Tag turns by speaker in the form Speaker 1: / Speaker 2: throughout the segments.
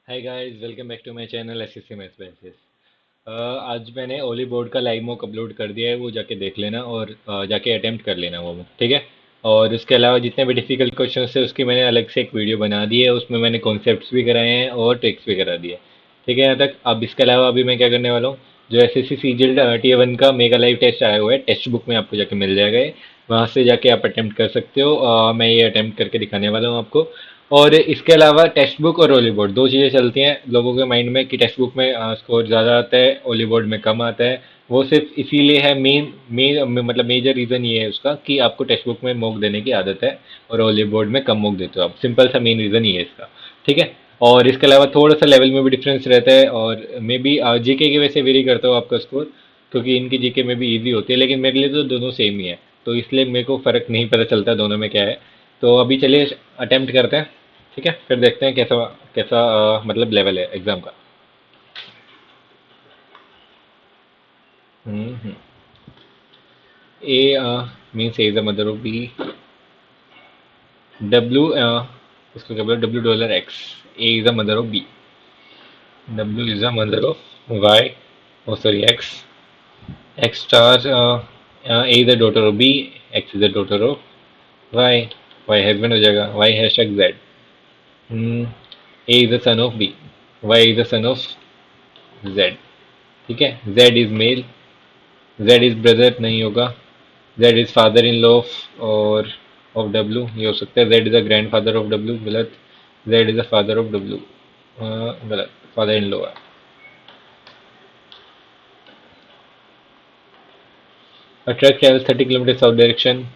Speaker 1: Hi guys, welcome back to my channel SSC maths basis. आज मैंने ओली board का लाइव मॉक अपलोड कर दिया है, वो जाके देख लेना और जाके अटेम्प्ट कर लेना वो mock, ठीक है। और इसके अलावा जितने भी डिफिकल्ट क्वेश्चन थे उसकी मैंने अलग से एक वीडियो बना दी है, उसमें मैंने कॉन्सेप्ट्स भी कराए हैं और ट्रिक्स भी करा दिए, ठीक है यहाँ तक। अब इसके अलावा अभी मैं क्या करने वाला हूँ, जो एसएससी सीजीएल टी1 का मेगा लाइव टेस्ट आया हुआ है, टेक्स्ट बुक में आपको जाके मिल जाएगा ये, वहाँ से जाके आप अटेम्प्ट कर सकते हो। मैं ये अटेम्प्ट करके दिखाने वाला हूँ आपको। और इसके अलावा टेक्स्ट बुक और ओली बोर्ड दो चीज़ें चलती हैं लोगों के माइंड में कि टेक्स्ट बुक में स्कोर ज़्यादा आता है, ओली बोर्ड में कम आता है। वो सिर्फ इसीलिए है, मेन मेन मतलब मेजर रीज़न ये है उसका कि आपको टेक्स्ट बुक में मॉक देने की आदत है और ओली बोर्ड में कम मॉक देते हो आप। सिंपल सा मेन रीज़न ये है इसका, ठीक है। और इसके अलावा थोड़ा सा लेवल में भी डिफरेंस रहता है और मे बी जीके की वजह से वेरी करता हो आपका स्कोर, क्योंकि इनकी जीके में भी इजी होती है, लेकिन मेरे लिए तो दोनों सेम ही है, तो इसलिए मेरे को फ़र्क नहीं पता चलता दोनों में क्या है। तो अभी चलिए अटेम्प्ट करते हैं, ठीक है। फिर देखते हैं कैसा कैसा मतलब लेवल है एग्जाम का। Hmm. A means A is the mother of B. W इसको क्या बोला, W $x। A is the mother of B. W is the mother of Y, oh sorry X. X star A is the daughter of B, X is the daughter of Y. Y husband हो जाएगा, Y hashtag Z. A is the son of B, Y is the son of Z, ठीक है। Z is male, Z is brother नहीं होगा, Z is father in law और of W ये हो सकता है। Z is a grandfather of W, गलत। Z is a father of W, गलत, फादर इन लॉ है। A truck travels 30 kilometers south direction,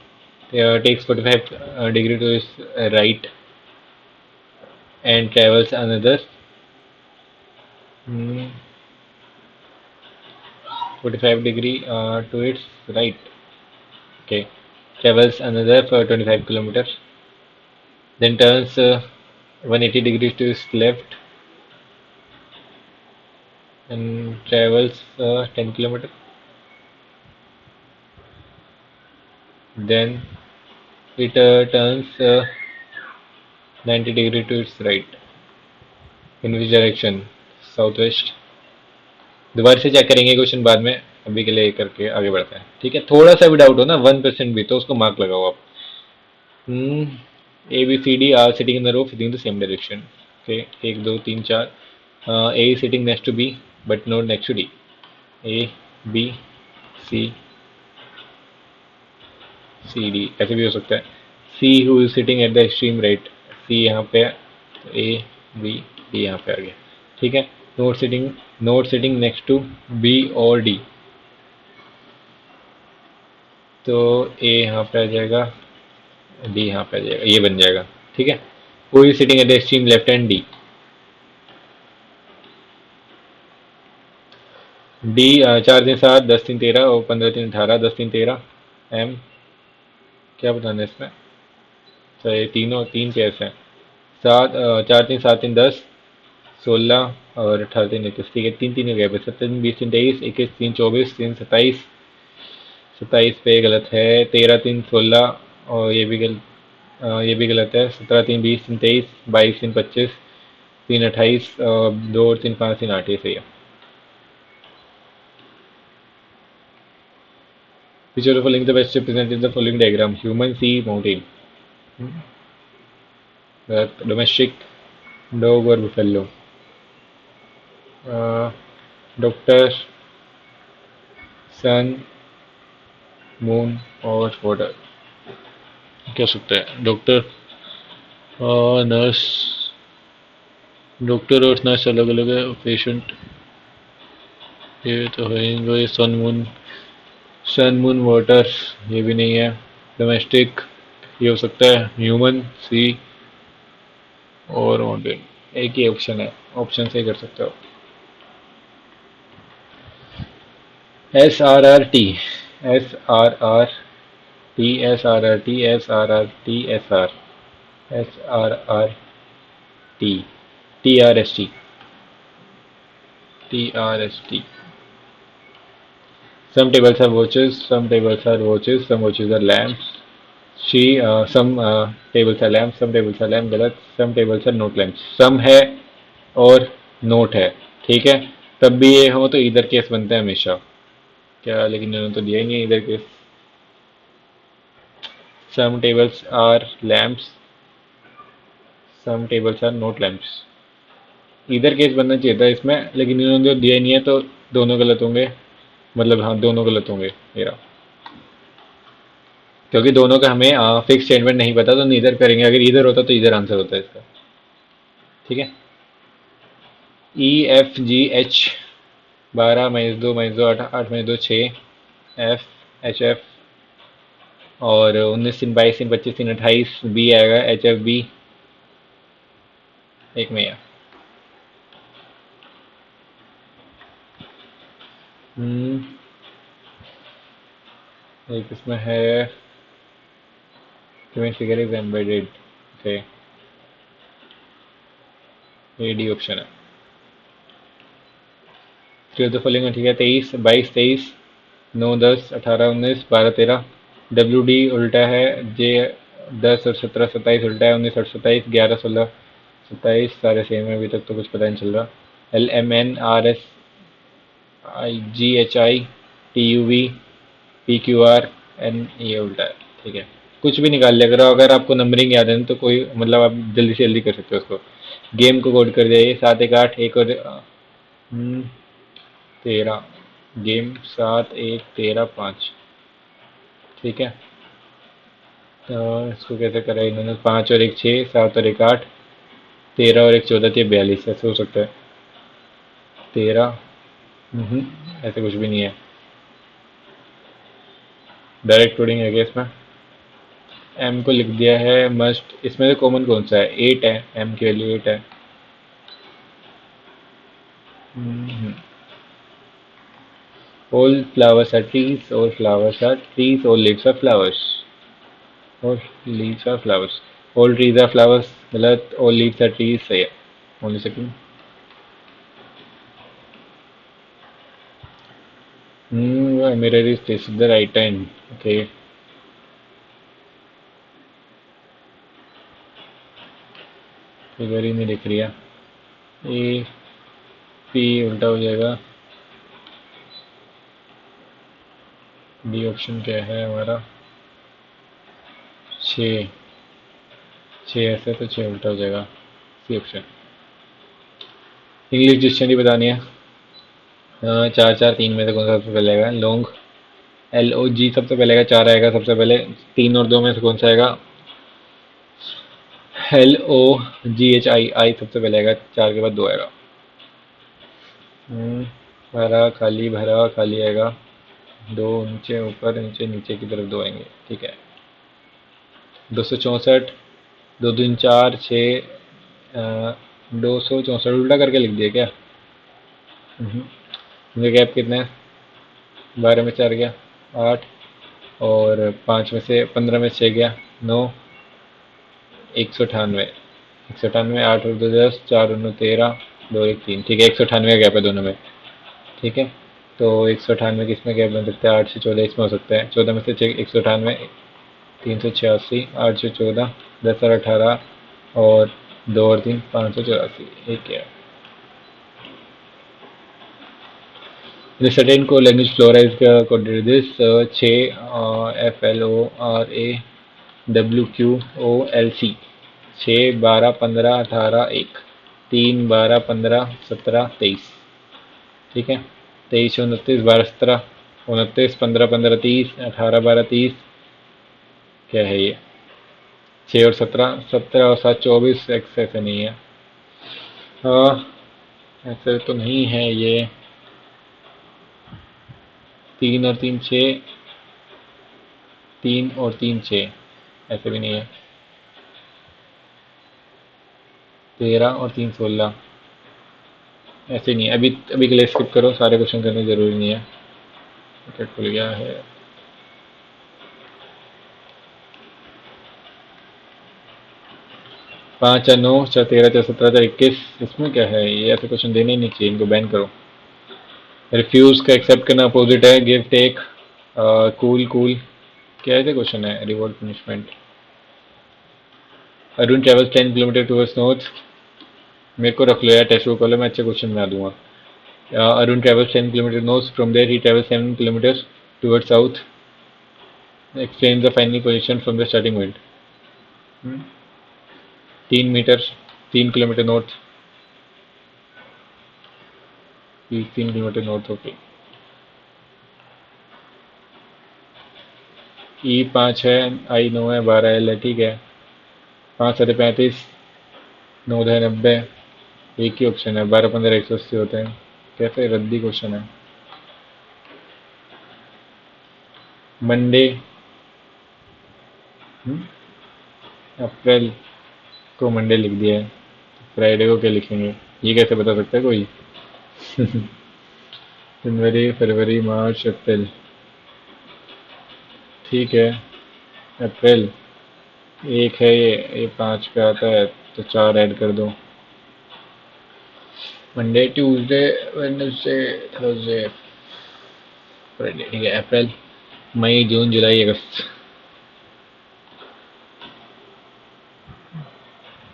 Speaker 1: takes 45 degree to its right and travels another 45 degree to its right. Okay, travels another for 25 kilometers, then turns 180 degrees to its left and travels 10 kilometers. Then it turns 90 degree to its right. In which direction? Southwest. दोबारा से check करेंगे question बाद में, अभी के लिए ये करके आगे बढ़ते हैं, ठीक है। थोड़ा सा भी डाउट हो ना 1% भी, तो उसको मार्क लगाओ आप। A B C D are sitting in the row facing the same direction. Okay, एक दो तीन चार। A sitting next to B but not next to D. A B C, C D ऐसे भी हो सकता है। C who is sitting at the extreme right, C यहाँ पे है, ए बी डी यहाँ पे आ गया, ठीक है। Not sitting next to B और डी, तो ए यहाँ पे आ जाएगा, डी यहाँ पे आ जाएगा, ये बन जाएगा, ठीक है। Who is sitting at the extreme left hand, D. D 4 3 7 10 3 13 और 15 3 18, 10 3 13। एम क्या बताना है इसमें, अच्छा ये तीनों तीन कैसे हैं। 4 3 7 3 10 16 और 18 3 21, ठीक है। तीन तीन हो गया, 17 20 23 21 23 24 3 27। 27 पे गलत है, 13 3 16 और ये भी गलत, ये भी गलत है। 17 3 20 3 23 22 3 25 3 28 2 और 3 5 3 8, ये सही है। Which of the following the best represented the following diagram? Human, sea, mountain. Domestic, dog और buffalo. डॉक्टर, सन, मून और वाटर। क्या सकता है डॉक्टर, नर्स। डॉक्टर और नर्स अलग अलग है, पेशेंट ये तो है। Sun moon, sun moon water ये भी नहीं है। डोमेस्टिक ये हो सकता है, ह्यूमन, सी और माउंटेन। एक ही ऑप्शन है, ऑप्शन से ही कर सकते हो। SRRT, SRRT, SRRT, SRRT, SRRT, TRST, TRST. Some tables are watches, some tables are watches, some watches are lamps. Some tables are lamps, some tables are lamp, गलत। Some tables are not lamps, some है और note है, ठीक है, तब भी ये हो तो इधर केस बनता है हमेशा। क्या, लेकिन इन्होंने तो दिया ही नहीं है इधर case. Some tables are lamps, some tables are not lamps. इधर केस बनना चाहिए था इसमें, लेकिन इन्होंने तो दिया ही नहीं है, तो दोनों गलत होंगे। मतलब हाँ, दोनों गलत होंगे मेरा, क्योंकि दोनों का हमें फिक्स स्टेटमेंट नहीं पता, तो नीदर करेंगे। अगर इधर होता तो इधर आंसर होता है इसका। ठीक है। EFGH, 12 -2 -2 8 8 -2 6 F, HF, और 19 3 22 3 25 3 28 बी आएगा, HFB। एक में हम्म, एक इसमें है given figure is embedded, okay, ये डी ऑप्शन है। थ्री ऑफ द फॉलोइंग में, ठीक है, 23 22 23, 9 10 18 19 12 13। WD उल्टा है, J 10 और 17 27 उल्टा है, 19 8 27 11 16 27, सारे सेम है, अभी तक तो कुछ पता नहीं चल रहा। LMNRSIGHI TUV PQR N, ये उल्टा है, ठीक है। कुछ भी निकाल लिया करो, अगर आपको नंबरिंग याद है ना, तो कोई मतलब आप जल्दी से जल्दी कर सकते हो उसको। गेम को कोड कर दिया ये, 7 1 8 एक और 13। गेम 7 1 13 5, ठीक है। तो इसको कैसे करा इन्होंने, 5 और 1 6, 7 और 1 8, 13 और 1 14, ये 42, ऐसे हो सकता है। 13, ऐसे कुछ भी नहीं है, डायरेक्ट कोडिंग है क्या इसमें। एम को लिख दिया है मस्ट, इसमें से कॉमन कौन सा है, 8 है, एम की वैल्यू 8 है। All flowers are trees, all flowers are trees, all leaves are flowers, all leaves are flowers, all trees are flowers गलत, ऑल लीव्स आर ट्रीज सही है। Only second. mirror is facing the right hand, okay। Figure ही नहीं दिख रही है। A P उल्टा हो जाएगा। डी ऑप्शन क्या है हमारा, 6। 6 ऐसे तो 6 उल्टा हो जाएगा। C option. इंग्लिश डिक्शनरी बतानी है। 4 4 3 में से कौन सा सबसे पहले आएगा, लॉन्ग। LOG सबसे पहले आएगा, 4 आएगा सबसे पहले। 3 और 2 में से कौन सा आएगा, LOGHI सबसे पहले आएगा, 4 के बाद 2 आएगा। भरा खाली, भरा खाली आएगा। 2 नीचे ऊपर, नीचे नीचे की तरफ 2 आएंगे, ठीक है। 264, 2 3 4 6, 264 उल्टा करके लिख दिया क्या। इनका गैप कितना है, 12 में 4 गया 8, और 5 में से 15 में 6 गया 9, 198। 198, 8 और 2 10, 4 और 9 13, 2 1 3, ठीक है। 198 का गैप है दोनों में, ठीक है। तो 198 किसमें गैप बन सकता है, 8 से 14 इसमें हो सकता है। 14 में से 198, 386, 8 से 14, 10 और 18, और 2 और 3, 584, एक क्या। रिसर्टेन को लैंग्वेज फ्लोराइज का कोडेड दिस, 6 FLORAWQOLC, 6 12 15 18 1, 3 12 15 17 23, ठीक है। 23 29 12 17, 29 15 15 30, 18 12 30, क्या है ये, 6 और 17, 17 और 7 24, एक्स ऐसे नहीं है। हाँ, ऐसे तो नहीं है ये। 3 और 3 6, 3 और 3 6, ऐसे भी नहीं है। 13 और 3 16, ऐसे नहीं है। अभी अभी के लिए स्किप करो, सारे क्वेश्चन करने जरूरी नहीं है। क्या खुल गया है, 5 या 9 चार 13 चार 17 चार 21, इसमें क्या है, ये ऐसे क्वेश्चन देने ही नहीं चाहिए, इनको बैन करो। रिफ्यूज का एक्सेप्ट करना अपोजिट है, गिव टेक, कूल कूल, क्या ऐसे क्वेश्चन है, reward punishment. Arun travels 10 kilometre towards north, मेरे को रख लो यार, टेस्ट बुक वाले, मैं अच्छे क्वेश्चन बना दूंगा। Arun travels 10 kilometers north. From there, he travels 7 kilometers towards south. Explain the final position from the starting point. 3 metre, 3 kilometre north, 3 kilometre north. Okay. E5 है, I9 है, 12L है, ठीक है। 5 × 35, 9 × 90, एक ही ऑप्शन है। 12 × 15 = 180 होते हैं। कैसे रद्दी क्वेश्चन है। मंडे, अप्रैल को मंडे लिख दिया है, फ्राइडे को क्या लिखेंगे, ये कैसे बता सकता है कोई। जनवरी, फरवरी, मार्च, अप्रैल, ठीक है। अप्रैल एक है, ये 5 पे आता है, तो 4 ऐड कर दो। Monday, Tuesday, Wednesday, Thursday, Friday, ठीक है। अप्रैल, मई, जून, जुलाई, अगस्त,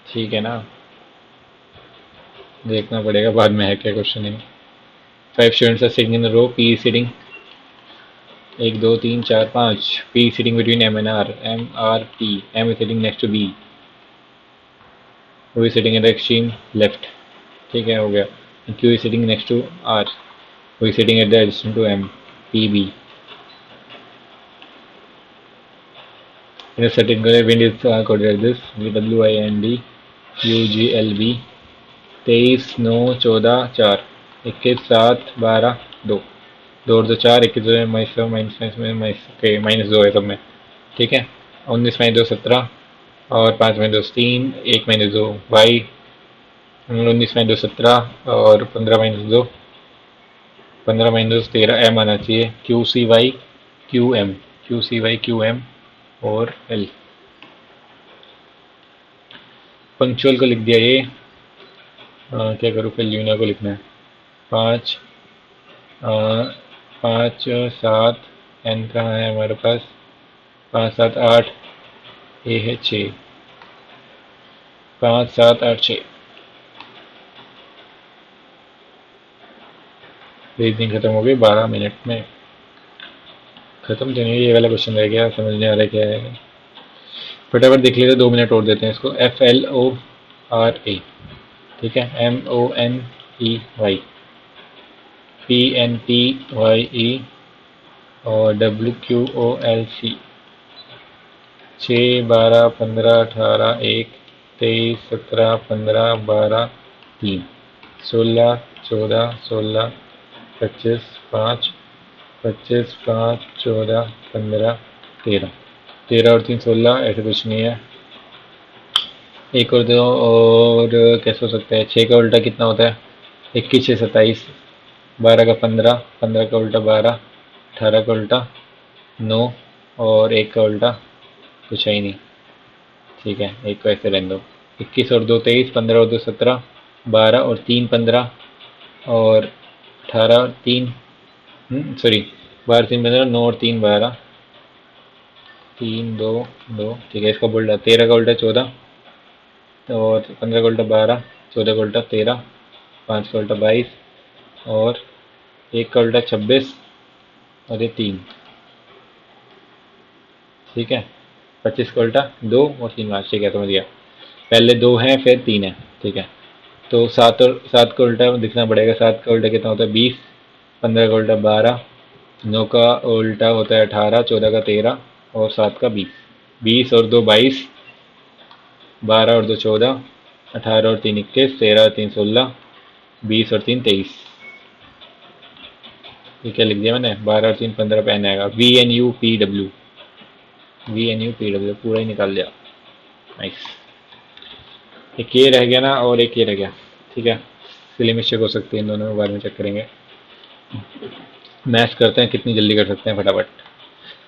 Speaker 1: ठीक है ना। देखना पड़ेगा बाद में है क्या क्वेश्चन है। 5 students are sitting in row, P sitting 1 2 3 4 5, P sitting between M and R, M R P, M is sitting next to B, who is sitting in the extreme left, ठीक है, हो गया। Q is sitting next to R, who is sitting at the adjacent to M, P B. In a certain wind is coded as this: WIND UGLB। 23 9 14 4, 21 7 12 2, 2 और 2 4, 21 2 -2 है सब में, ठीक है। 19 -2 17, और 5 -2 3, 1 -2 वाई, 19 -2 17, और 15 -2, 15 -2 13, एम आना चाहिए, Q C Y Q M, Q C Y Q M और एल। पंक्चुअल को लिख दिया ये। क्या करूँ, फिर ल्यूना को लिखना है। 5 5 7, एन कहाँ है हमारे पास, 5 7 8, ए है 6, 5 7 8 6। रीजनिंग खत्म हो गई 12 मिनट में। खत्म तो नहीं, ये वाला क्वेश्चन रह गया, समझ नहीं आ रहा क्या है। फटाफट देख लेते, 2 मिनट और देते हैं इसको। FLORA, ठीक है। MONEY, PNTYE, और WQOLC। 6 12 15 18 1 23 17 15 12 3, 16 14 16 25 5, 25 5 14 15 13, 13 और 3 16, ऐसे कुछ नहीं है। एक और दो, और कैसे हो सकता है। 6 का उल्टा कितना होता है, 21 6 27, 12 का 15, 15 का उल्टा 12, 18 का उल्टा 9, और 1 का उल्टा कुछ है ही नहीं, ठीक है, एक को ऐसे रहने दो। 21 और 2 23, 15 और 2 17, 12 और 3 15, और 18 और 3, सॉरी, 12 3 15, 9 और 3 12, 3 2 2, ठीक है। इसका उल्टा 13 का उल्टा 14, और 15 का उल्टा 12, 14 का उल्टा 13, 5 का उल्टा 22, और 1 का उल्टा 26, और ये 3, ठीक है। 25 का उल्टा 2 और 3 5, ठीक है, समझ गया। पहले 2 है फिर 3 है, ठीक है। तो 7 और 7 का उल्टा दिखना पड़ेगा। 7 का उल्टा कितना होता है, 20, 15 का उल्टा 12, 9 का उल्टा होता है 18, 14 का 13, और 7 का 20। 20 और 2 22, 12 और 2 14, 18 और 3 21, 13 और 3 16, 20 और 3 23। ये क्या लिख दिया मैंने, 12 और 3 15 पे एन आएगा। VNUPW, VNUPW पूरा ही निकाल दिया। नाइस। एक ये रह गया ना, और एक ये रह गया, ठीक है। इसलिए मिस्टेक हो सकती है, इन दोनों के बारे में चेक करेंगे। मैच करते हैं, कितनी जल्दी कर सकते हैं फटाफट।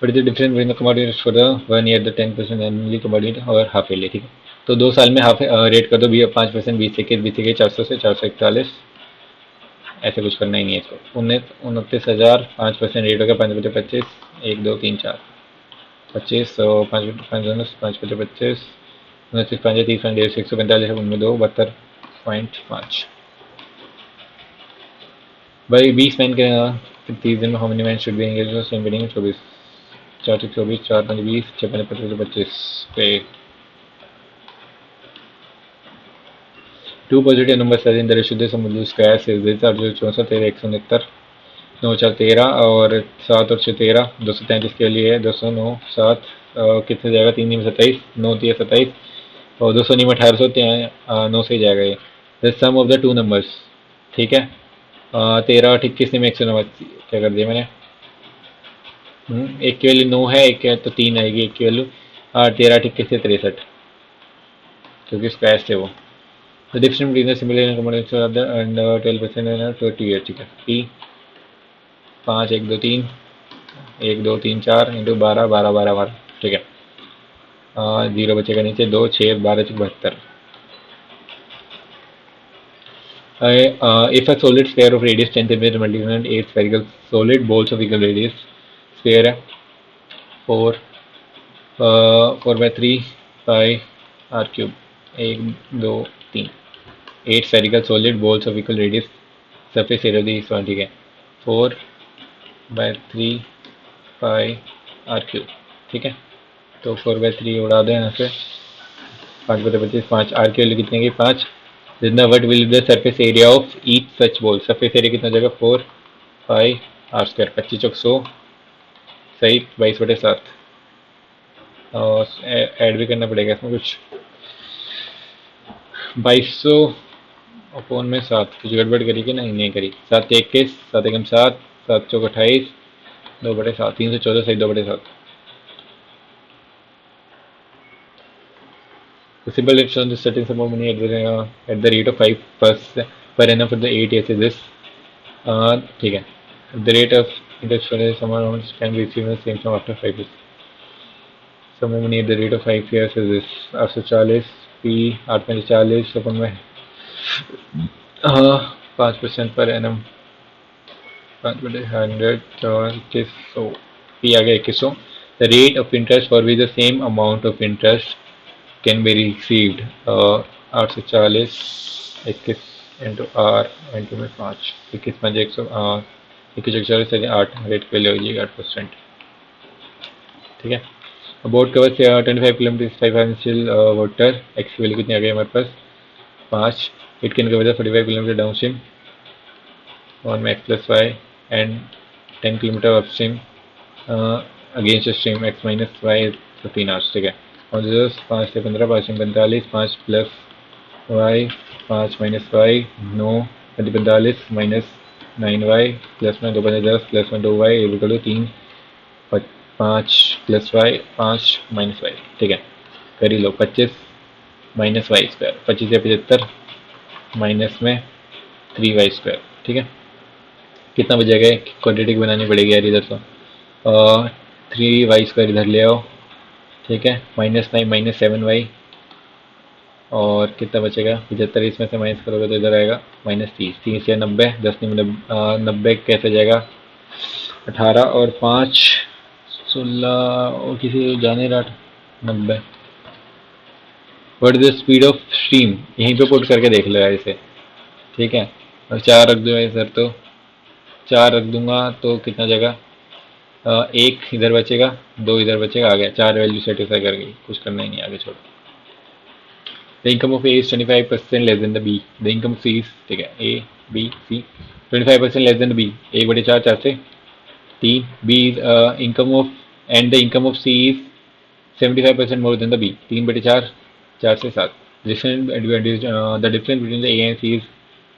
Speaker 1: But the difference between the commodities for the 1 year, the 10% annually commodity और हाफ ईयरली, ठीक है। तो 2 साल में हाफ रेट कर दो, 5%, 20 21, 400 से 441, ऐसे कुछ करना ही नहीं है इसको। 29,000, 5% रेट होगा, 5 बटे 25, 1 2 3 4 25, 5 5 5 बटे 25, 29 5 30 145, 145, 2 72, 20.5 भाई 20 मैन के 30 दिन में how many man should be engage same wedding 24 4 6 24 4 5 20 6 5 25 25 पे two positive number sir in the ratio this समुद्र स्क्वायर से 64 13 169 9 4 13 और 7 और 6 13 233 के लिए है 209 7 कितने जाएगा 3 में 27 9 3 27 और 200 में 1800 9 से ही जाएगा ये the sum of the two numbers ठीक है 13 और 21 में 189 क्या कर दिया मैंने एक की वैल्यू 9 है एक तो 3 आएगी एक की वैल्यू 13 21 से 63 क्योंकि स्क्वायर थे वो the difference between the similar combination of the end 12% and 30 है ठीक है पी 5 1 2 3 1 2 3 4 इंटू 12 12 12 12 ठीक है जीरो बचेगा नीचे 2 6 12 72 if a solid sphere of radius 10 cm multiplied 8 spherical solid balls of equal radius sphere है 4 4/3 पाई r cube 1 2 3 8 spherical solid balls of equal radius surface area दी इस ठीक है 4/3 पाई r cube ठीक है तो 4/3 उड़ा दें यहाँ से 5/25 5 r की वैल्यू कितने की 5 जितना what will the surface area of each such ball surface area कितना जगह 4 पाई r स्क्वायर 25 चौक 100 सही 22/7 और ऐड भी करना पड़ेगा इसमें कुछ 2200 अपॉन में 7 कुछ गड़बड़ करी कि नहीं करी 7 21 7 एकम 7 7 चौक 28 2/7 314 सही 2/7 The simple rate shown this certain sum of money at the rate of 5% per annum for the 8 years is this ठीक है the rate of interest for the sum amount can be received in the same sum after 5 years sum of money at the rate of 5 years is this 840 p 840 अपन में 5% per annum 5/100 और 2100 p आ गया 2100 the rate of interest for which the same amount of interest can be received 840 21 into R into में 5 21 5 100 21 140 से 8 rate पे ले लीजिएगा 8% ठीक है बोर्ड कवर से 25 किलोमीटर 5 फाइनेंशियल वाटर एक्स की वैल्यू कितनी आ गई हमारे पास 5 it can cover 45 kilometre downstream one में x plus y and 10 kilometre upstream against stream x minus y 15 hours ठीक है और 5 से 15 5 से 45 5 plus y 5 minus y 9 45 minus 9y plus में 2 10 प्लस में 2y equal to 3 5 plus y 5 minus y ठीक है कर ही लो 25 माइनस वाई स्क्वायर 25 से 75 माइनस में 3y स्क्वायर ठीक है कितना बचेगा क्वाड्रेटिक बनानी पड़ेगी यार इधर तो 3y स्क्वायर इधर ले आओ ठीक है -9 -7y और कितना बचेगा 75 इसमें से माइनस करोगे तो इधर आएगा -30 30 से 90 10 में 90 कैसे जाएगा 18 और 5 16 और किसी जाने रहा 90 what is the speed of stream यहीं पे पुट करके देख लो यार इसे ठीक है और 4 रख दो सर तो 4 रख दूंगा तो कितना जाएगा एक इधर बचेगा 2 इधर बचेगा आ गया 4 वैल्यू सेटिस्फाई कर गई कुछ करना ही नहीं आगे छोड़ो The income of A is 25% less than the B. The income of C is ठीक है A B C 25% less than the B 1/4 4 से 3 B is income of and the income of C is 75% more than the B 3/4 4 से 7 different advantage the difference between the A and C is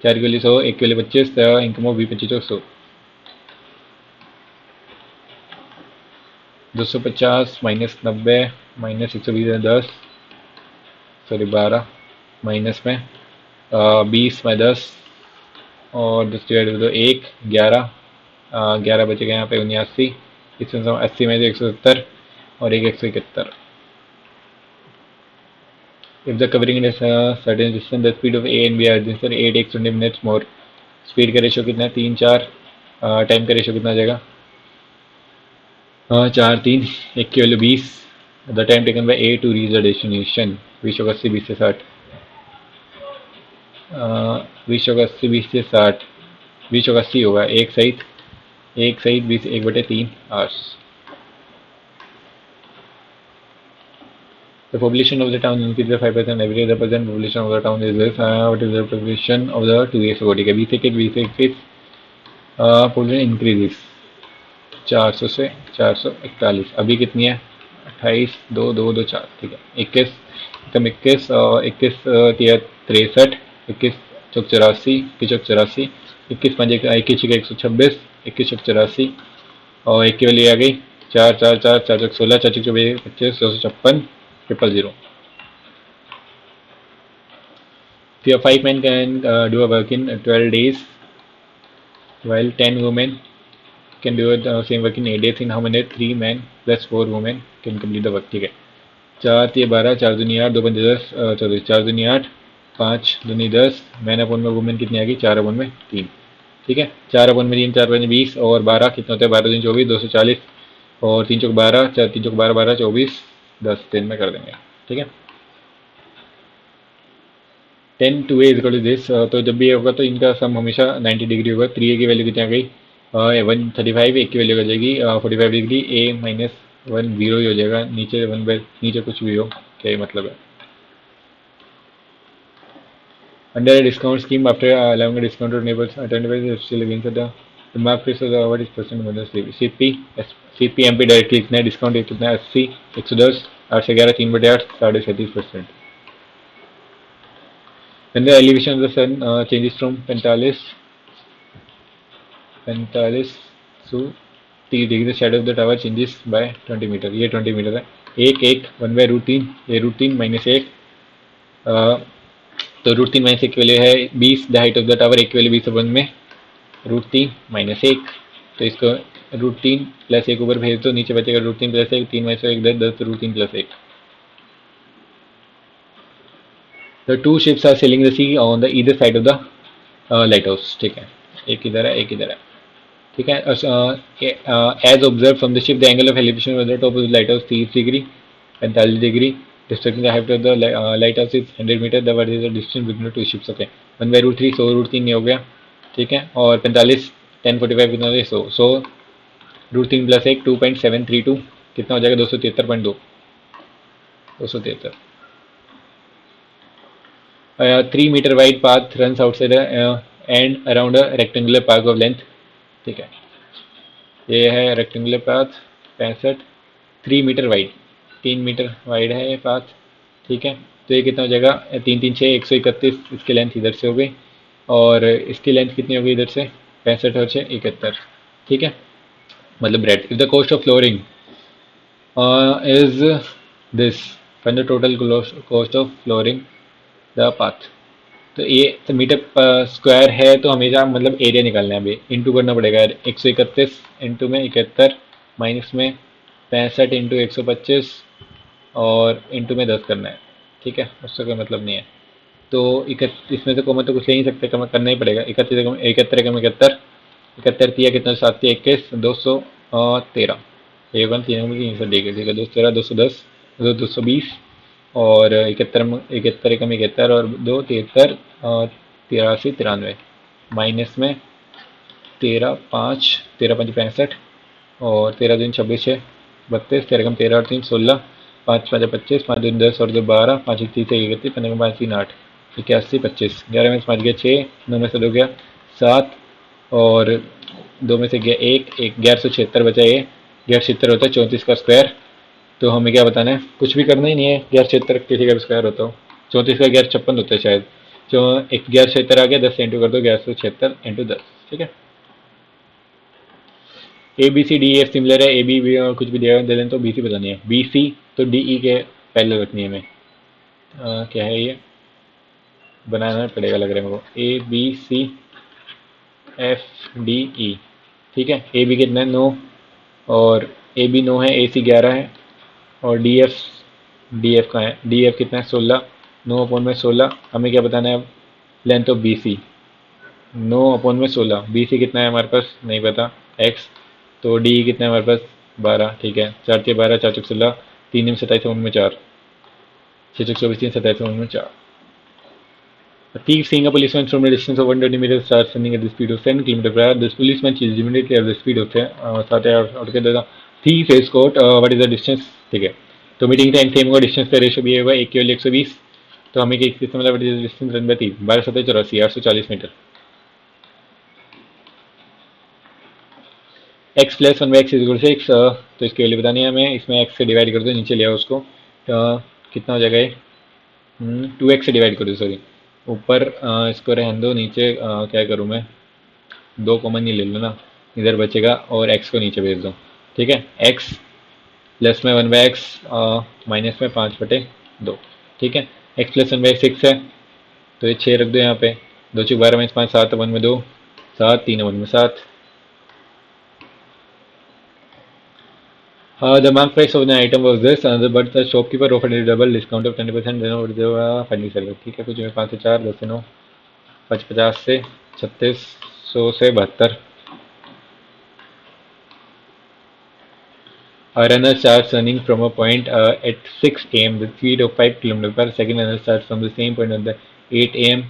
Speaker 1: 4 के लिए 100 1 के लिए 25 income of B 25 100 250 minus 90 minus 120 10 sorry 12 minus में 20 में 10 और 10 divide दो 1 11 11 बचेगा यहाँ पे 79 इसमें 80 में 170 और एक 171 If the covering is certain distance, the speed of A and B are this 8 x 20 minutes more. Speed का रेशो कितना है 3 4 टाइम का रेशो कितना आ जाएगा 4 3 1 की value 20 the time taken by A to reach the destination 20 80 20 से 60 20 चौका 80, 20 से 60, 20 चौका 80 होगा, एक सहित 20, 1/3 hours. The population of the town increased by 5%. Every other percent population of the town is this. What is the population of the 2 years ago? ठीक है, 20 21 population increases 400 से 441। अभी कितनी है? 28, 2 2 2 4, ठीक है। 21 कम 21, 21 63, 21 चौक 84, 21 चौक 84, 21 5 21 126, 21 चौक 84 और एक की वैल्यू आ गई 4 4 4 4 चौक 16, 4 चौक 25 256 000। If 5 men can do a work in 12 days, while 10 women can do the same work in 8 days, in how many 3 men plus 4 women can complete the work? ठीक है। 4 3 12, 4 दूनी 8, 2 पंजे 10, 24, 4 दूनी 8, 5 दूनी 10, मैन अपन में वुमेन कितनी आ गई? 4 अपन में 3, ठीक है। 4 अपन में 3, 4 पंजे 20 और 12 कितना होता है? 12 दूनी 24, 240 और 3 चौक 12, 4 3 चौक 12 12 24 10 दिन में कर देंगे, ठीक है। 10 2a is equal to this. तो जब भी ये होगा तो इनका सम हमेशा 90 डिग्री होगा। 3a की वैल्यू कितनी आ गई? 135। एक की वैल्यू हो जाएगी 45 डिग्री। a माइनस 1 जीरो ही हो जाएगा, नीचे 1 बाय नीचे कुछ भी हो, क्या मतलब है। Under a discount scheme, after allowing a discount to neighbors, 25 is still against the mark price of the what is percent of the CP CP MP directly कितना है? डिस्काउंट कितना है? 80, 110, 8 से 11, 3/8, 37%। When the elevation of the sun changes from 45 to 30 degree, the shadow of the tower changes by 20 metre. ये 20 metre है। एक 1/√3, ये √3 minus 1, तो √3 माइनस 1 की वैल्यू है 20। The height of the tower, एक की वैल्यू 20/1 में √3 माइनस 1, तो इसको √3 प्लस 1 ऊपर भेज दो, नीचे बचेगा √3 plus 1, 3 minus 1 10, 10 √3 plus 1। The two ships are sailing the sea on the either side of the lighthouse, ठीक है। एक इधर है, एक इधर है, ठीक है। As observe from the ship, the angle of elevation of the top of the light house 30 degree, 45 degree. Distracting the height of the light house is 100 metre. The what is the distance between the two ships? Okay, 1/√3 100 √3 नहीं हो गया, ठीक है। और 45 10 45 कितना हो गया? 100 √3 plus 1 2.732 कितना हो जाएगा? 273.2, 273। 3 metre wide path run outside and around a rectangular park of length, ठीक है। ये है rectangular path 65, 3 metre wide, 3 metre wide है ये पाथ, ठीक है। तो ये कितना हो जाएगा? 3 3 6 131, इसकी लेंथ इधर से हो गई और इसकी लेंथ कितनी हो गई इधर से? 65 और 6 71, ठीक है। मतलब bread. If the cost of flooring is this, find the total cost of flooring the path. तो ये तो मीटर स्क्वायर है तो हमेशा मतलब एरिया निकालना है। अभी इंटू करना पड़ेगा। 131 इंटू में 71 माइनस में 65 इंटू 125 और इंटू में 10 करना है, ठीक है। उससे कोई मतलब नहीं है। तो इसमें से कॉमन तो कुछ ले नहीं सकते, कम करना ही पड़ेगा। 31 71 कम 71, 71 तिया कितना? 7 तिया 21, 213। एक वन 3 से देखे, ठीक है। 213 210 220 और 71 71 एकम 71 और 2 73 83 93 माइनस में 13 5 13 5 65 और 13 दिन 26 है 32, 13 कम 13 और 3 16, 5 5 25, 5 दिन 10 और 2 12, 5 1 3 31, 15 5 3 8 81 25, 11 में से 5 गया 6, 9 में से 2 गया 7 और 2 में से गया 1 1 1176 बचा। ये 1176 होता है 34 का स्क्वायर। तो हमें क्या बताना है? कुछ भी करना ही नहीं है। 1176 किसी का भी स्क्वायर होता हो। 34 का 1156 होता है शायद। जो 1176 आ गया, 10 से इंटू कर दो, 1176 इंटू 10, ठीक है। A B C D F similar है। ए बी कुछ भी दिया दे दें तो बी सी बतानी है। बी सी तो डी ई के पहले रखनी है हमें। क्या है ये? बनाना पड़ेगा लग रहा है मेरे को। A B C F D E, ठीक है। ए बी कितना है? 9 और ए बी 9 है, ए सी 11 है और डी एफ कहाँ है? डी एफ कितना है? 16, 9 अपॉन में 16। हमें क्या बताना है अब? Length of B C 9 upon में 16। बी सी कितना है हमारे पास? नहीं पता, एक्स। तो डी कितना है हमारे पास? 12, ठीक है। 4 6 12, 4 चौक 16, 3 में 27 में 4, 6 चौक 24, 3 27 में 4। A thief seeing a policeman from a distance of 120 meters starts running at the speed of 10 km per hour. This policeman chases immediately at the speed of 10 और क्या देगा thief is caught. What is the distance? ठीक है, तो meeting time same होगा, distance का ratio भी होगा 1 केवल 120, तो हमें किस किस मतलब distance run by 3 12 7 84 840 metre. X plus one by x equal से एक्स, तो इसकी वैल्यू बतानी है हमें, इसमें एक्स से डिवाइड कर दो, नीचे ले आओ उसको, कितना हो जाएगा ये, 2x से डिवाइड कर दो, सॉरी ऊपर इसको रहने दो, नीचे क्या करूँ मैं, दो कॉमन ही ले लो ना, इधर बचेगा और x को नीचे भेज दो। ठीक है, x प्लस में 1/x माइनस में 5/2। ठीक है, x प्लस 1/x 6 है, तो ये 6 रख दो यहाँ पे, 2 6 12 -5 7 1 में 2 7 3 1 में 7। The mark price of the item was this, but the shopkeeper offered a double discount of 20%, then what the final seller। ठीक है, कुछ में 5 से 4 10 से 9 50 से 36 100 से 72। A runner starts running from a point at 6 am with speed of 5 km per second. Runner starts from the same point at the 8 am।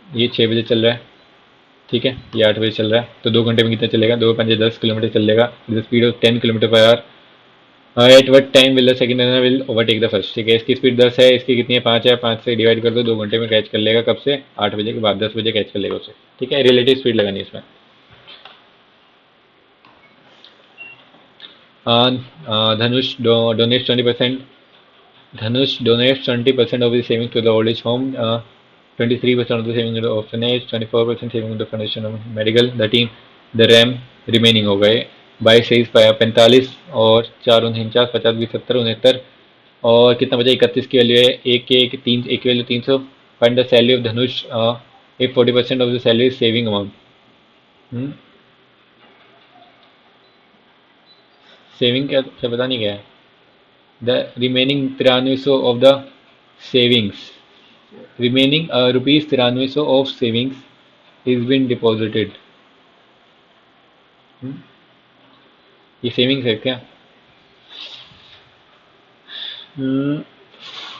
Speaker 1: ये 6 बजे चल रहा है, ठीक है, ये 8 बजे चल रहा है, तो 2 घंटे में कितना चलेगा, 2 5 10 किलोमीटर चलेगा with speed of 10 kilometre per hour. At what time will the second runner will overtake the first. ठीक है, इसकी स्पीड 10 है, इसकी कितनी है 5 है, 5 से डिवाइड कर दो, 2 घंटे में कैच कर लेगा, कब से 8 बजे के बाद 10 बजे कैच कर लेगा उसे। ठीक है, रिलेटिव स्पीड लगानी है इसमें। धनुष donates 20%, Dhanush donates 20% of his savings to the old age home, 23% of the savings to the orphanage, 24% saving to the foundation of medical, the team, the RAM remaining हो गए 22 23 45 और 4 49 50 20 70 69 और कितना बचा 31 की वैल्यू है, एक की value 300। Find the salary of Dhanush if 40% of the salary is saving amount। Saving क्या क्या पता नहीं क्या है, the remaining 9300 of the savings, remaining rupees 9300 of savings is been deposited। ये सेविंग्स है क्या?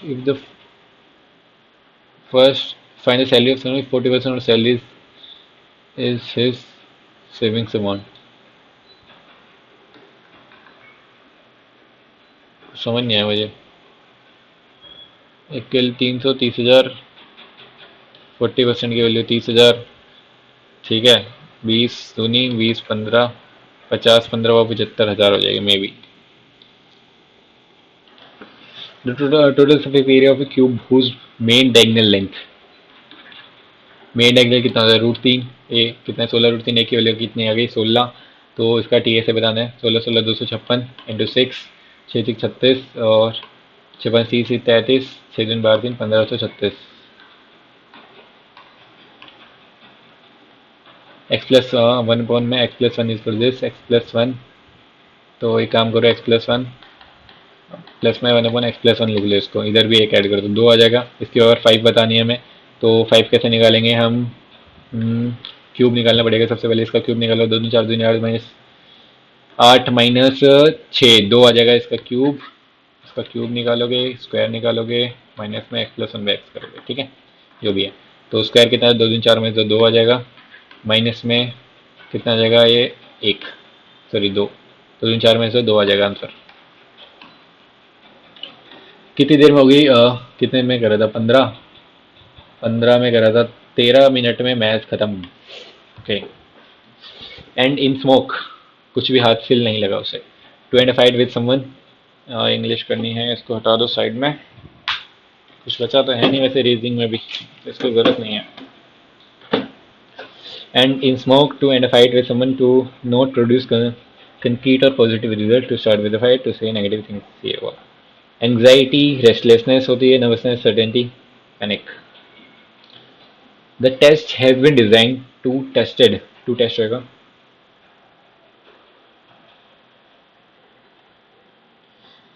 Speaker 1: If the first find the salary of someone, 40% of salary is his savings amount। समझ नहीं आया मुझे। एक के लिए 300 30,000, 40% की वैल्यू 30,000। ठीक है, 20 दूनी 20 15 50 15 व 75,000 हो जाएगी may be. The total surface area of a cube whose main diagonal length, main diagonal कितना होता है √3 ए, कितना 16 √3 ए की वैल्यू कितनी आ गई 16, तो इसका टी ऐसे बताना है 16 16 256 इंटू 6 6 6 36 और 56 30 33 6 दिन 12 दिन 1536। एक्स प्लस वन पॉन में x plus one is for this x plus one, तो एक काम करो एक्स प्लस वन प्लस में 1/, एक्स प्लस वन लिख लो, इसको इधर भी एक ऐड कर दो 2 आ जाएगा। इसकी और 5 बतानी है हमें, तो 5 कैसे निकालेंगे हम, क्यूब निकालना पड़ेगा सबसे पहले, इसका क्यूब निकालो 2 2 4 2 8 माइनस 8 माइनस 6 2 आ जाएगा इसका क्यूब, इसका क्यूब निकालोगे स्क्वायर निकालोगे माइनस में x plus one by x करोगे। ठीक है, जो भी है, तो स्क्वायर कितना है 2 3 4 में से 2 आ जाएगा, माइनस में कितना आ जाएगा ये 1 सॉरी 2 2 3 4 में से 2 आ जाएगा आंसर। कितनी देर में होगी, कितने में करा था 15 में करा था, 13 मिनट में मैच खत्म। ओके, एंड इन स्मोक, कुछ भी हाथ फिल नहीं लगा उसे। To and fight with someone, English करनी है, इसको हटा दो साइड में, कुछ बचा तो है नहीं वैसे रीजनिंग में भी, तो इसको ज़रूरत नहीं है। End in smoke to and fight with someone to not produce concrete or positive result, to start with the fight, to say negative things ये हुआ। एंग्जाइटी रेस्टलेसनेस होती है, nervousness certainty panic. The test has been design to tested, to test होगा।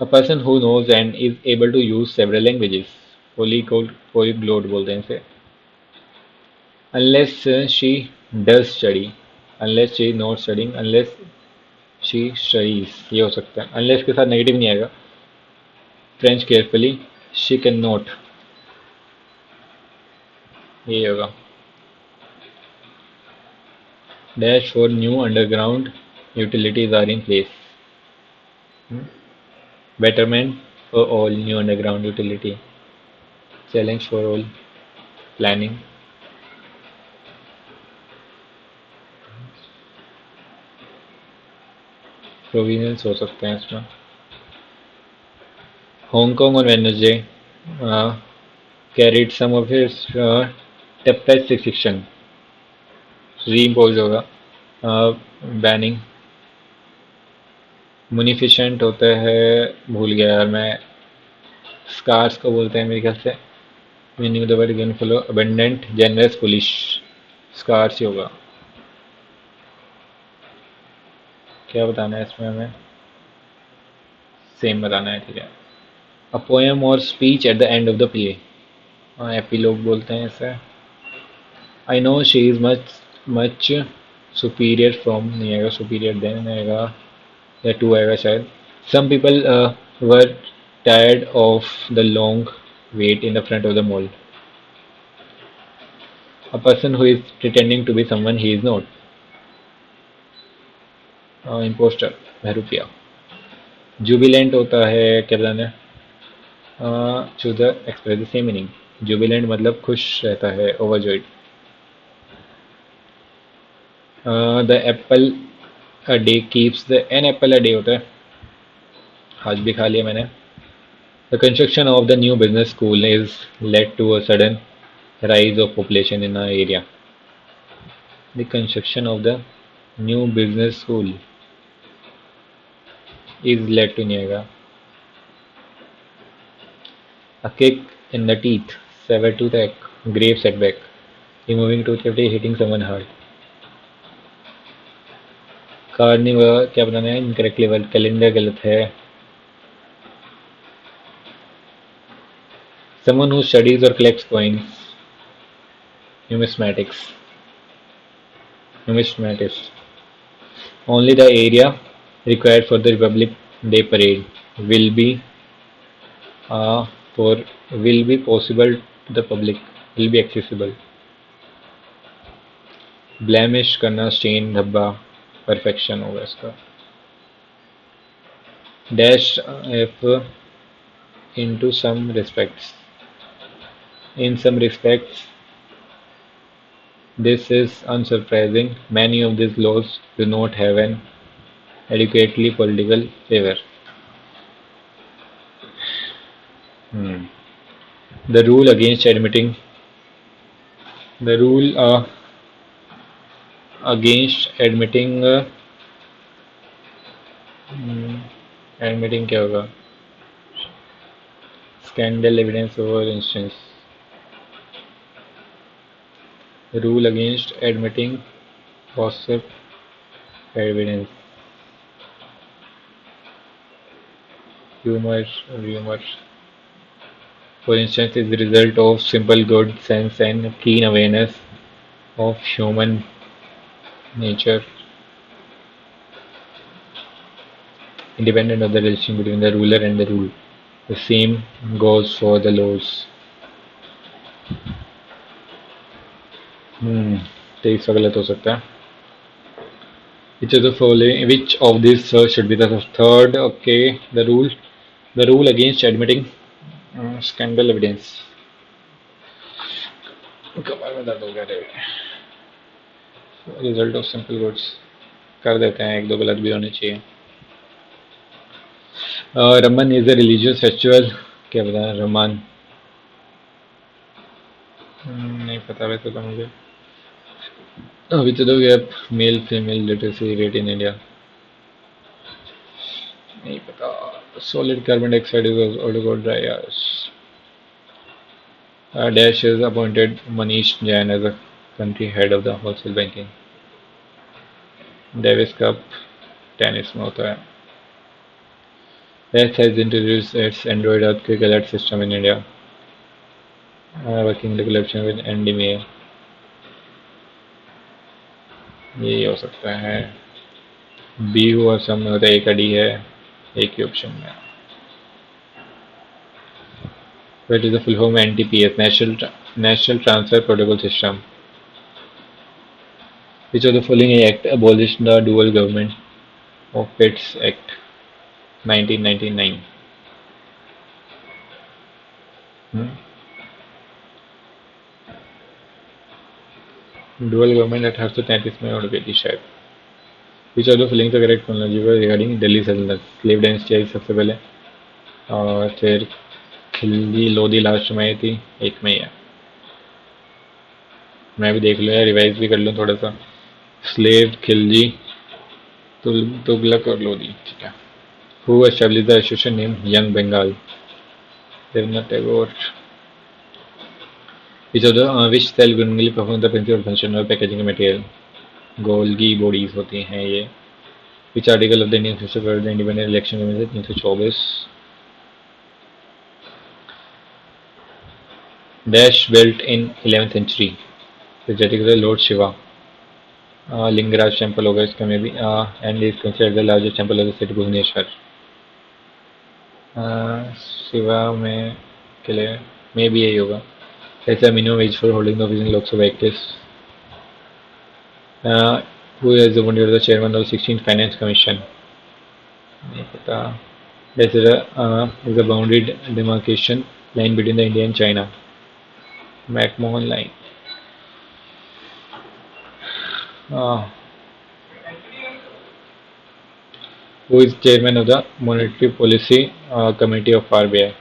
Speaker 1: A person who knows and is able to use several languages, polyglot बोलते हैं इसे। Unless she does study, unless she is not studying, unless she studies, ये हो सकता है। unless के साथ नेगेटिव नहीं आएगा। French carefully, she cannot, ये होगा dash for new underground utilities are in place. Betterment for all new underground utility. Challenge for all planning. Provisionals हो सकते हैं इसमें. Hong Kong on Wednesday carried some of its toughest restriction. Reimpose होगा. Banning. Munificent होता है, भूल गया यार मैं. Scars को बोलते हैं मेरे ख्याल से. Meaning the word again follow. Abundant, generous, foolish. Scars ही होगा. क्या बताना है इसमें हमें? सेम बताना है, ठीक है. A poem or speech at the end of the play. Epilogue बोलते हैं इसे. I know she is much much superior from, नहीं आएगा. सुपीरियर देन आएगा या टू आएगा शायद. Some people were tired of the long wait in the front of the mall. A person who is pretending to be someone he is not. Impostor, बहरूपिया. Jubilant होता है क्या बताना है? Choose the express the same meaning. Jubilant मतलब खुश रहता है, overjoyed. The apple a day keeps the an apple a day होता है. आज भी खा लिया मैंने. The construction of the new business school is led to a sudden rise of population in our area. The construction of the new business school is led to Niagara. A kick in the teeth, sever toothache, grave setback, removing tooth cavity, hitting someone hard. Carnival क्या बताना है? Incorrect level. Calendar गलत है. Someone who studies or collects coins. Numismatics. Numismatist. Only the area required for the Republic Day parade will be for will be possible to the public, will be accessible. Blemish करना, stand, धब्बा, perfection होगा इसका. Dash F into some respects. In some respects, this is unsurprising. Many of these laws do not have an adequately political favor. The rule against admitting the rule against admitting admitting क्या होगा? Scandal evidence over instance. The rule against admitting gossip evidence. Rumor. For instance, is the result of simple good sense and keen awareness of human nature, independent of the relation between the ruler and the ruled. The same goes for the laws. 23 का गलत हो सकता है. Which of these should be the third? Okay, the rule against admitting scandal evidence. कमर में दर्द हो गया रे. रिजल्ट ऑफ सिंपल गुड्स कर देते हैं, एक दो गलत भी होने चाहिए. Raman is a religious festival. क्या बताया? रमान नहीं पता वैसे तो मुझे. Which the gap male female literacy rate in India नहीं पता. Solid carbon dioxide is also dry ash. Dash is appointed Manish Jain as a country head of the wholesale banking. Davis Cup tennis में होता है. Dash has introduced its Android earthquake alert system in India, working in collaboration with NDMA. यही हो सकता है. B और सम में होता है, एक डी है, एक ही ऑप्शन में. What is the full form NTPS, National Transfer Protocol System? Which of the following act abolished the dual government of Pitt's Act 1999? Dual government 1833 में उड़ गई थी शायद. Which of the following the correct chronology regarding Delhi सल्तनत? Slave dynasty आई सबसे पहले, और फिर खिलजी लोधी लास्ट में आई थी, एक में ही है. मैं भी देख लूँ या रिवाइज भी कर लूँ थोड़ा सा. स्लेव, खिलजी, तुगलक और लोधी. ठीक है. Who establish the association name young Bengal? Rabindranath Tagore. Which of the which cell organelle perform the principal function or packaging material? Golgi bodies होती हैं ये. Which article of the Indian constitution for the independent election 1924? Dash built in 11th century? Theoretically Lord Shiva. Lingaraj temple होगा इसका में भी. And is considered the largest temple of the city Bhubaneswar. Shiva में किले में भी यही होगा. ऐसा minimum age for holding the office in Lok Sabha 21. Who is the chairman of 16th finance commission? नहीं पता. This is a boundary demarcation line between the India and China. McMahon line. Who is chairman of the Monetary Policy Committee of RBI?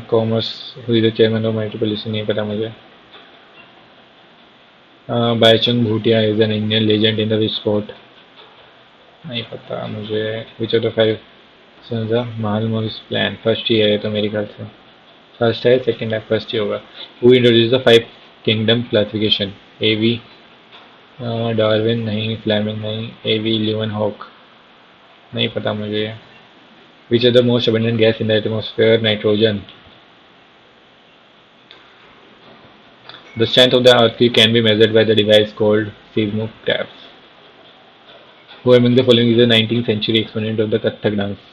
Speaker 1: Commerce. Who is the chairman of Monetary Policy? नहीं पता मुझे. Baichung Bhutia is an Indian legend in the which sport? नहीं पता मुझे. Which of the five sons of Mahalanobis plan? First ही है तो मेरे ख्याल से. फर्स्ट है, सेकंड है, फर्स्ट ही होगा. Who introduced the five kingdom classification? AV, Darwin नहीं, फ्लेमिंग नहीं, AV ल्यूवेनहॉक नहीं पता मुझे. Which are the most abundant gas in the atmosphere? Nitrogen. The strength of the earthquake can be measured by the device called seismograph. Who among the following is a 19th century exponent of the Kathak dance?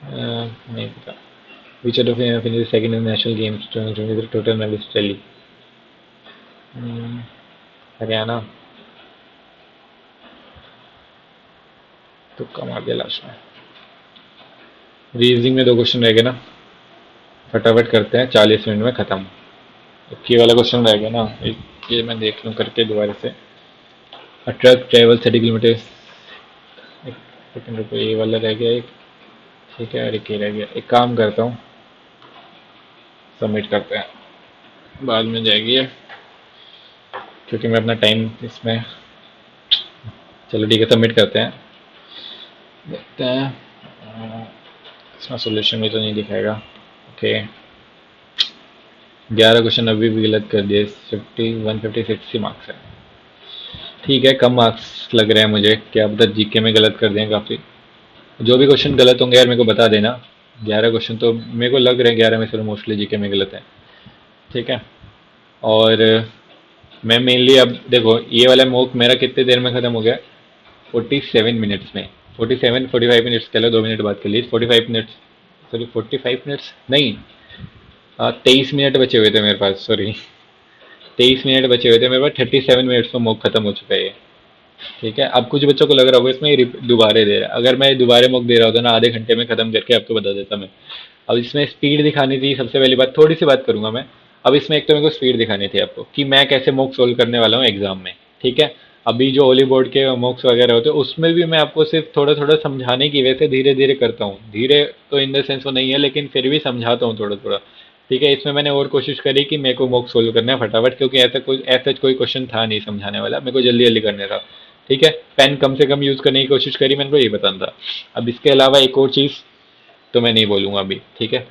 Speaker 1: नहीं पता. Which of the finished second in the national games with the total medals tally? Haryana. तुक्का मार दिया last में. Reasoning में 2 question रह गए ना, फटाफट करते हैं, 40 मिनट में खत्म. एक ये वाला क्वेश्चन रह गया ना, ये मैं देख लूँ करके दोबारा से. अ ट्रक ट्रेवल 30 किलोमीटर. एक सेकंड रुको, ये वाला रह गया एक. ठीक है, और एक ये रह गया. एक काम करता हूँ, सबमिट करते हैं, बाद में जाएगी ये, क्योंकि मैं अपना टाइम इसमें. चलो ठीक है, सबमिट करते हैं, देखते हैं. इसमें सोल्यूशन भी तो नहीं दिखाएगा. ओके, 11 क्वेश्चन अभी भी गलत कर दिए. 156 ही मार्क्स है. ठीक है, कम मार्क्स लग रहे हैं मुझे, क्या पता जीके में गलत कर दें काफ़ी. जो भी क्वेश्चन गलत होंगे यार मेरे को बता देना. 11 क्वेश्चन तो मेरे को लग रहे हैं 11 में से मोस्टली जीके में गलत है. ठीक है, और मैं मेनली अब देखो, ये वाला मॉक मेरा कितने देर में ख़त्म हो गया? 47 मिनट्स में. 45 मिनट्स के लिए 2 मिनट बात कर ली. 45 मिनट्स, सॉरी 45 मिनट्स नहीं, 23 मिनट बचे हुए थे मेरे पास. सॉरी 23 मिनट बचे हुए थे मेरे पास. 37 मिनट्स में मॉक खत्म हो चुका है ये. ठीक है, अब कुछ बच्चों को लग रहा होगा इसमें दोबारे दे रहा है. अगर मैं दोबारे मॉक दे रहा होता ना, आधे घंटे में खत्म करके आपको बता देता मैं. अब इसमें स्पीड दिखानी थी. सबसे पहली बात, थोड़ी सी बात करूंगा मैं. अब इसमें एक तो मेरे को स्पीड दिखानी थी आपको कि मैं कैसे मॉक सोल्व करने वाला हूँ एग्जाम में. ठीक है, अभी जो ओली बोर्ड के मॉक्स वगैरह होते हैं उसमें भी मैं आपको सिर्फ थोड़ा थोड़ा समझाने की वजह से धीरे धीरे करता हूँ. धीरे तो इन द सेंस वो नहीं है, लेकिन फिर भी समझाता हूँ थोड़ा थोड़ा. ठीक है, इसमें मैंने और कोशिश करी कि मेरे को मॉक सोल्व करना है फटाफट, क्योंकि ऐसा कोई क्वेश्चन था नहीं समझाने वाला, मेरे को जल्दी जल्दी करने था. ठीक है, पेन कम से कम यूज़ करने की कोशिश करी, मेरे को यही बताना था. अब इसके अलावा एक और चीज़ तो मैं नहीं बोलूँगा अभी. ठीक है,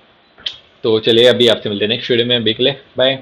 Speaker 1: तो चलिए अभी आपसे मिलते हैं नेक्स्ट वीडियो में. अभी के लिए बाय.